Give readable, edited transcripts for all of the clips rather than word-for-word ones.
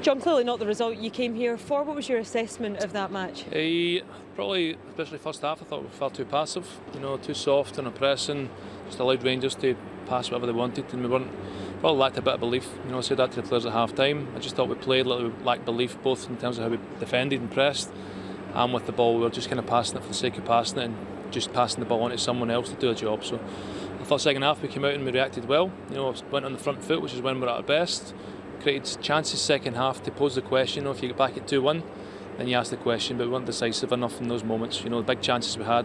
John, clearly not the result you came here for. What was your assessment of that match? Probably, especially first half, I thought we felt too passive, too soft and pressing, just allowed Rangers to pass whatever they wanted, and probably lacked a bit of belief. I said that to the players at half time. I just thought we played like we lacked belief, both in terms of how we defended and pressed, and with the ball we were just kind of passing it for the sake of passing it and just passing the ball on to someone else to do a job. So I thought second half we came out and we reacted well. Went on the front foot, which is when we're at our best. Created chances second half to pose the question. If you get back at 2-1, then you ask the question, but we weren't decisive enough in those moments. The big chances we had,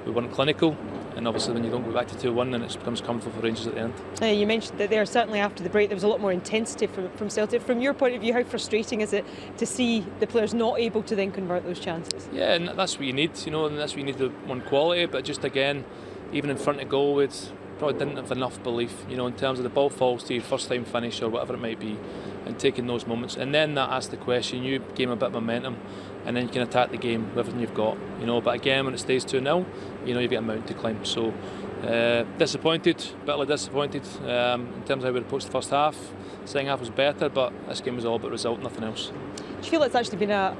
we weren't clinical, and obviously when you don't go back to 2-1, then it becomes comfortable for Rangers at the end. You mentioned that there, certainly after the break, there was a lot more intensity from Celtic. From your point of view, how frustrating is it to see the players not able to then convert those chances? Yeah, and that's what you need, and that's what you need, the one quality, but just again, even in front of goal, it's probably didn't have enough belief, in terms of the ball falls to you, first time finish or whatever it might be, and taking those moments, and then that asks the question. You gain a bit of momentum, and then you can attack the game with everything you've got, but again when it stays 2-0, you've got a mountain to climb. So bitterly disappointed in terms of how we approached the first half. Second half was better, but this game was all about result, nothing else. Do you feel it's actually been a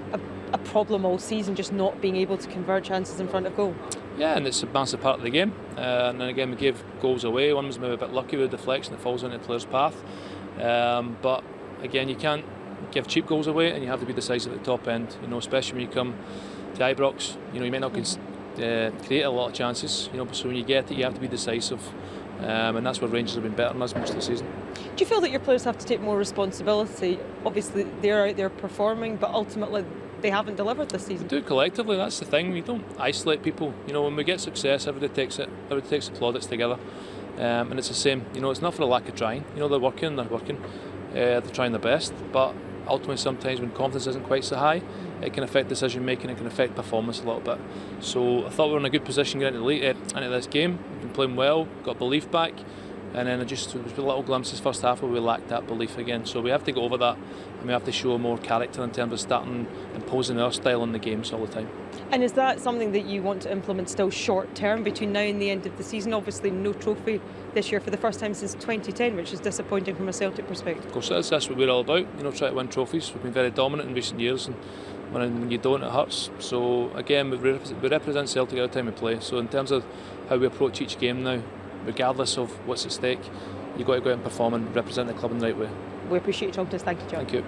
problem all season, just not being able to convert chances in front of goal? Yeah, and it's a massive part of the game. And then again, we gave goals away. One was maybe a bit lucky with a deflection that falls into the player's path. But again, you can't give cheap goals away, and you have to be decisive at the top end. Especially when you come to Ibrox. You may not create a lot of chances. So when you get it, you have to be decisive. And that's where Rangers have been better than us most of the season. Do you feel that your players have to take more responsibility? Obviously, they're out there performing, but ultimately they haven't delivered this season. We do collectively, that's the thing. We don't isolate people. When we get success, everybody takes the plaudits together. And it's the same. It's not for a lack of trying. They're working, they're trying their best. But ultimately, sometimes when confidence isn't quite so high, it can affect decision making, it can affect performance a little bit. So I thought we were in a good position getting into this game. We've been playing well, got belief back, and then there was little glimpses first half where we lacked that belief again. So we have to go over that, and we have to show more character in terms of starting imposing our style in the games all the time. And is that something that you want to implement still short term between now and the end of the season? Obviously no trophy this year for the first time since 2010, which is disappointing from a Celtic perspective. Of course it is, that's what we're all about, try to win trophies. We've been very dominant in recent years, and when you don't, it hurts. So again, we represent Celtic every time we play. So in terms of how we approach each game now, regardless of what's at stake, you've got to go out and perform and represent the club in the right way. We appreciate you talking to us. Thank you, John. Thank you.